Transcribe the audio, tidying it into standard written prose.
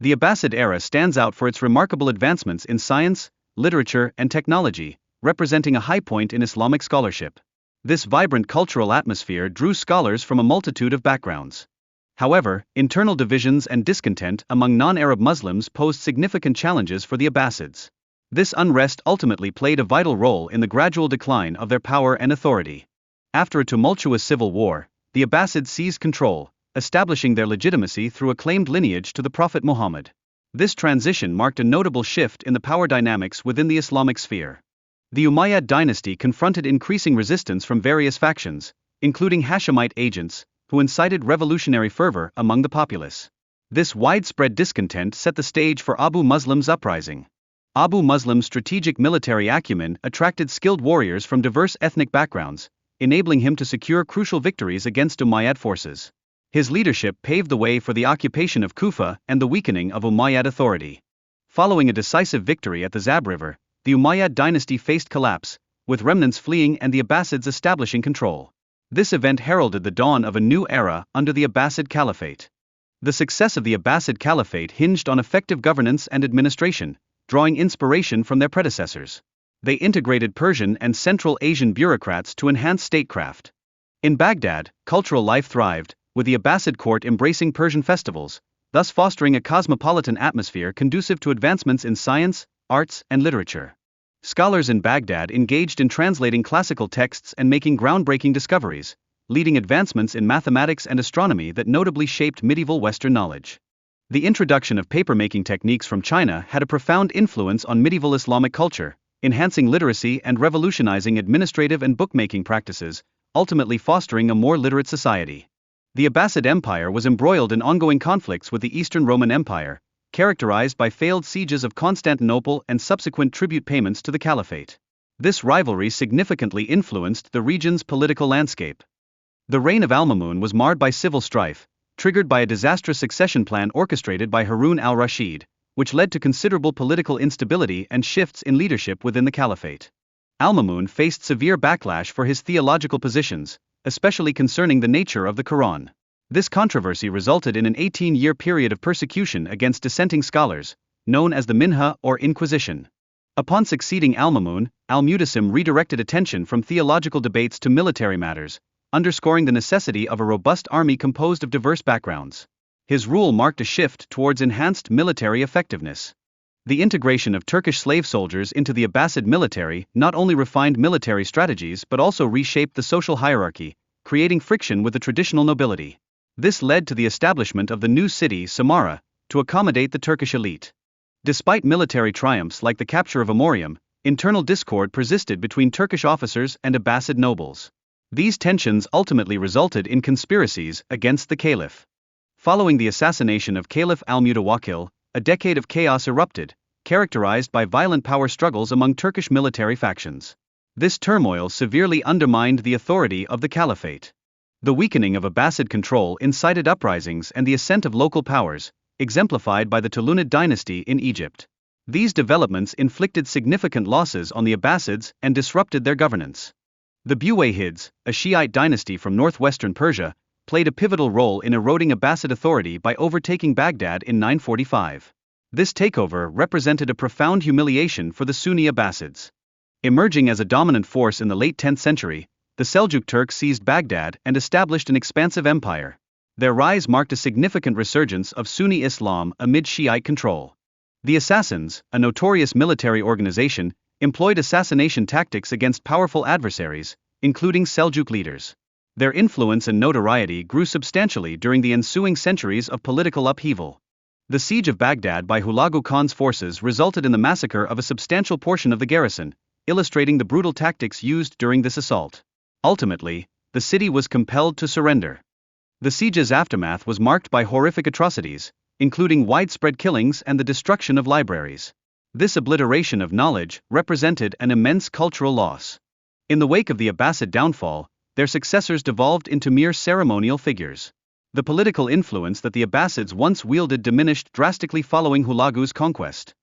The Abbasid era stands out for its remarkable advancements in science, literature, and technology, representing a high point in Islamic scholarship. This vibrant cultural atmosphere drew scholars from a multitude of backgrounds. However, internal divisions and discontent among non-Arab Muslims posed significant challenges for the Abbasids. This unrest ultimately played a vital role in the gradual decline of their power and authority. After a tumultuous civil war, the Abbasids seized control, establishing their legitimacy through a claimed lineage to the Prophet Muhammad. This transition marked a notable shift in the power dynamics within the Islamic sphere. The Umayyad dynasty confronted increasing resistance from various factions, including Hashemite agents, who incited revolutionary fervor among the populace. This widespread discontent set the stage for Abu Muslim's uprising. Abu Muslim's strategic military acumen attracted skilled warriors from diverse ethnic backgrounds, enabling him to secure crucial victories against Umayyad forces. His leadership paved the way for the occupation of Kufa and the weakening of Umayyad authority. Following a decisive victory at the Zab River, the Umayyad dynasty faced collapse, with remnants fleeing and the Abbasids establishing control. This event heralded the dawn of a new era under the Abbasid Caliphate. The success of the Abbasid Caliphate hinged on effective governance and administration, drawing inspiration from their predecessors. They integrated Persian and Central Asian bureaucrats to enhance statecraft. In Baghdad, cultural life thrived, with the Abbasid court embracing Persian festivals, thus fostering a cosmopolitan atmosphere conducive to advancements in science, arts, and literature. Scholars in Baghdad engaged in translating classical texts and making groundbreaking discoveries, leading advancements in mathematics and astronomy that notably shaped medieval Western knowledge. The introduction of papermaking techniques from China had a profound influence on medieval Islamic culture, enhancing literacy and revolutionizing administrative and bookmaking practices, ultimately fostering a more literate society. The Abbasid Empire was embroiled in ongoing conflicts with the Eastern Roman Empire, characterized by failed sieges of Constantinople and subsequent tribute payments to the Caliphate. This rivalry significantly influenced the region's political landscape. The reign of Al-Mamun was marred by civil strife, triggered by a disastrous succession plan orchestrated by Harun al-Rashid, which led to considerable political instability and shifts in leadership within the Caliphate. Al-Mamun faced severe backlash for his theological positions, especially concerning the nature of the Quran. This controversy resulted in an 18-year period of persecution against dissenting scholars, known as the Minha or Inquisition. Upon succeeding Al-Mamun, Al-Mutasim redirected attention from theological debates to military matters, underscoring the necessity of a robust army composed of diverse backgrounds. His rule marked a shift towards enhanced military effectiveness. The integration of Turkish slave soldiers into the Abbasid military not only refined military strategies but also reshaped the social hierarchy, creating friction with the traditional nobility. This led to the establishment of the new city Samarra, to accommodate the Turkish elite. Despite military triumphs like the capture of Amorium, internal discord persisted between Turkish officers and Abbasid nobles. These tensions ultimately resulted in conspiracies against the caliph. Following the assassination of Caliph al-Mutawakkil, a decade of chaos erupted, characterized by violent power struggles among Turkish military factions. This turmoil severely undermined the authority of the caliphate. The weakening of Abbasid control incited uprisings and the ascent of local powers, exemplified by the Tulunid dynasty in Egypt. These developments inflicted significant losses on the Abbasids and disrupted their governance. The Buwayhids, a Shiite dynasty from northwestern Persia, played a pivotal role in eroding Abbasid authority by overtaking Baghdad in 945. This takeover represented a profound humiliation for the Sunni Abbasids. Emerging as a dominant force in the late 10th century, the Seljuk Turks seized Baghdad and established an expansive empire. Their rise marked a significant resurgence of Sunni Islam amid Shiite control. The Assassins, a notorious military organization, employed assassination tactics against powerful adversaries, including Seljuk leaders. Their influence and notoriety grew substantially during the ensuing centuries of political upheaval. The siege of Baghdad by Hulagu Khan's forces resulted in the massacre of a substantial portion of the garrison, illustrating the brutal tactics used during this assault. Ultimately, the city was compelled to surrender. The siege's aftermath was marked by horrific atrocities, including widespread killings and the destruction of libraries. This obliteration of knowledge represented an immense cultural loss. In the wake of the Abbasid downfall, their successors devolved into mere ceremonial figures. The political influence that the Abbasids once wielded diminished drastically following Hulagu's conquest.